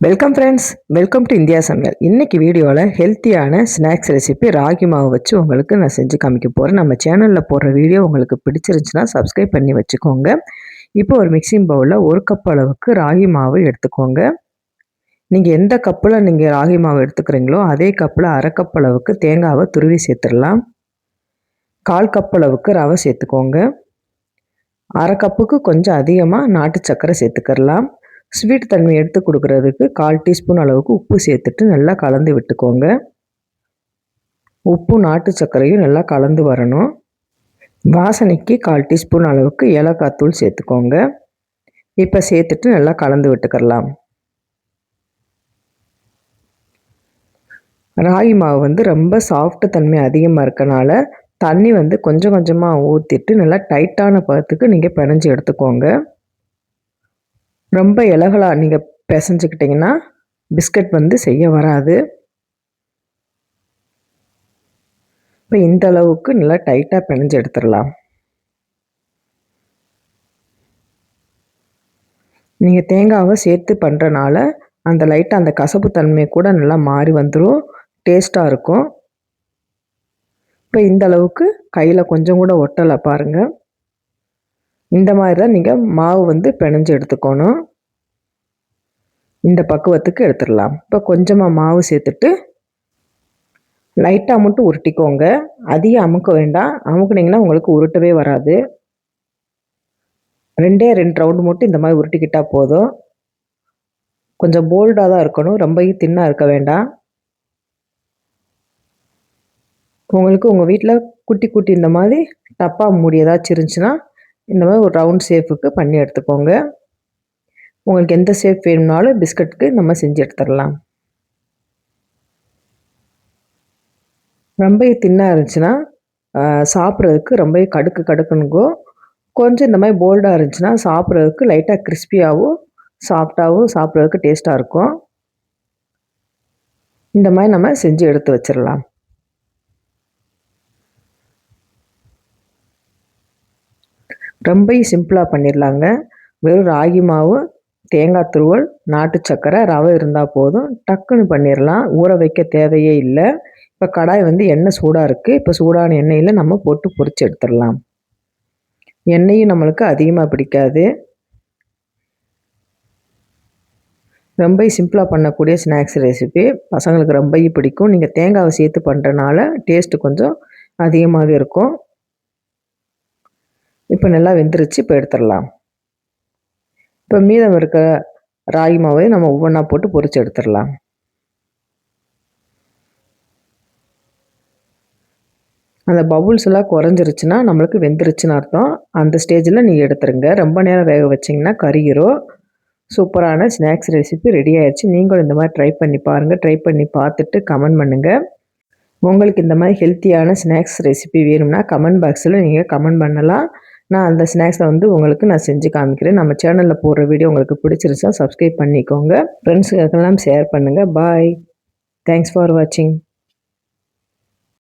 Welcome friends, welcome to India சமையல். இன்னைக்கு வீடியோவில் ஹெல்த்தியான ஸ்நாக்ஸ் ரெசிபி ராகி மாவு வச்சு உங்களுக்கு நான் செஞ்சு காமிக்க போகிறேன். நம்ம சேனலில் போடுற வீடியோ உங்களுக்கு பிடிச்சிருந்துச்சுன்னா சப்ஸ்கிரைப் பண்ணி வச்சுக்கோங்க. இப்போ ஒரு மிக்சிங் பவுலில் 1 கப் அளவுக்கு ராகி மாவு எடுத்துக்கோங்க. நீங்கள் எந்த கப்பில் நீங்கள் ராகி மாவு எடுத்துக்கிறீங்களோ அதே கப்பில் 1/2 கப் அளவுக்கு தேங்காவை துருவி சேர்த்துடலாம். 1/4 கப் அளவுக்கு ரவை சேர்த்துக்கோங்க. 1/2 கப்புக்கு கொஞ்சம் அதிகமாக நாட்டு சர்க்கரை சேர்த்துக்கலாம். ஸ்வீட் தன்மை எடுத்து கொடுக்கறதுக்கு 1/4 டீஸ்பூன் அளவுக்கு உப்பு சேர்த்துட்டு நல்லா கலந்து விட்டுக்கோங்க. உப்பு நாட்டு சர்க்கரையும் நல்லா கலந்து வரணும். வாசனைக்கு 1/4 டீஸ்பூன் அளவுக்கு ஏலக்காய் தூள் சேர்த்துக்கோங்க. இப்போ சேர்த்துட்டு நல்லா கலந்து விட்டுக்கலாம். ராகி மாவு ரொம்ப சாஃப்ட் தன்மை அதிகமாக இருக்கனால தண்ணி கொஞ்சம் கொஞ்சமாக ஊற்றிட்டு நல்லா டைட்டான பதத்துக்கு நீங்கள் பிணைஞ்சு எடுத்துக்கோங்க. ரொம்ப இலகலாக நீங்கள் பிசைஞ்சிக்கிட்டிங்கன்னா பிஸ்கட் செய்ய வராது. இப்போ இந்த அளவுக்கு நல்லா டைட்டாக பிணைஞ்சு எடுத்துடலாம். நீங்கள் தேங்காவை சேர்த்து பண்ணுறனால அந்த லைட்டாக அந்த கசப்பு தன்மை கூட நல்லா மாறி வந்துடும், டேஸ்ட்டாக இருக்கும். இப்போ இந்த அளவுக்கு கையில் கொஞ்சம் கூட ஒட்டலை பாருங்கள். இந்த மாதிரி தான் நீங்கள் மாவு பிணைஞ்சு எடுத்துக்கணும். இந்த பக்குவத்துக்கு எடுத்துடலாம். இப்போ கொஞ்சமாக மாவு சேர்த்துட்டு லைட்டாக மட்டும் உருட்டிக்கோங்க. அதிகம் அமுக்க வேண்டாம். அமுக்குனிங்கன்னா உங்களுக்கு உருட்டவே வராது. 2 ரவுண்டு மட்டும் இந்த மாதிரி உருட்டிக்கிட்டால் போதும். கொஞ்சம் போல்டாக தான் இருக்கணும், ரொம்ப தின்னாக இருக்க வேண்டாம். உங்களுக்கு உங்கள் வீட்டில் குட்டி குட்டி இந்த மாதிரி டப்பா மூடி ஏதாச்சும் இருந்துச்சுன்னா இந்த மாதிரி ஒரு ரவுண்ட் ஷேப்புக்கு பண்ணி எடுத்துக்கோங்க. உங்களுக்கு எந்த ஷேப் வேணும்னாலும் பிஸ்கட்டுக்கு நம்ம செஞ்சு எடுத்துடலாம். ரொம்ப தின்னாக இருந்துச்சுன்னா சாப்பிட்றதுக்கு ரொம்ப கடுக்குனுங்கோ. கொஞ்சம் இந்த மாதிரி போல்டாக இருந்துச்சுன்னா சாப்பிட்றதுக்கு லைட்டாக கிறிஸ்பியாகவும் சாஃப்டாகவும் சாப்பிட்றதுக்கு டேஸ்ட்டாக இருக்கும். இந்த மாதிரி நம்ம செஞ்சு எடுத்து வச்சிடலாம். ரொம்ப சிம்பிளாக பண்ணிடலாங்க. வெறும் ராகி மாவு, தேங்காய் துருவல், நாட்டு சர்க்கரை, ரவை இருந்தால் போதும், டக்குன்னு பண்ணிடலாம். ஊற வைக்க தேவையே இல்லை. இப்போ கடாய் எண்ணெய் சூடாக இருக்குது. இப்போ சூடான எண்ணெயில் நம்ம போட்டு பொரிச்சு எடுத்துடலாம். எண்ணெயும் நம்மளுக்கு அதிகமாக பிடிக்காது. ரொம்ப சிம்பிளாக பண்ணக்கூடிய ஸ்நாக்ஸ் ரெசிபி பசங்களுக்கு ரொம்ப பிடிக்கும். நீங்கள் தேங்காவை சேர்த்து பண்ணுறனால டேஸ்ட்டு கொஞ்சம் அதிகமாகவே இருக்கும். இப்போ நல்லா வெந்துருச்சு. இப்போ எடுத்துடலாம். இப்போ மீதம் இருக்க ராகி மாவை நம்ம ஒவ்வொன்றா போட்டு பொரிச்சு எடுத்துடலாம். அந்த பபுள்ஸ் எல்லாம் குறைஞ்சிருச்சுன்னா நம்மளுக்கு வெந்துருச்சுன்னு அர்த்தம். அந்த ஸ்டேஜில் நீங்கள் எடுத்துருங்க. ரொம்ப நேரம் வேக வச்சிங்கன்னா கருகிரும். சூப்பரான ஸ்நாக்ஸ் ரெசிபி ரெடி ஆயிடுச்சு. நீங்களும் இந்த மாதிரி ட்ரை பண்ணி பாருங்கள். ட்ரை பண்ணி பார்த்துட்டு கமெண்ட் பண்ணுங்கள். உங்களுக்கு இந்த மாதிரி ஹெல்த்தியான ஸ்நாக்ஸ் ரெசிபி வேணும்னா கமெண்ட் பாக்ஸில் நீங்கள் கமெண்ட் பண்ணலாம். நான் அந்த ஸ்நாக்ஸை உங்களுக்கு நான் செஞ்சு காமிக்கிறேன். நம்ம சேனலில் போடுற வீடியோ உங்களுக்கு பிடிச்சிருச்சா சப்ஸ்கிரைப் பண்ணிக்கோங்க. ஃப்ரெண்ட்ஸுக்கெல்லாம் ஷேர் பண்ணுங்கள். பாய். தேங்க்ஸ் ஃபார் வாட்சிங்.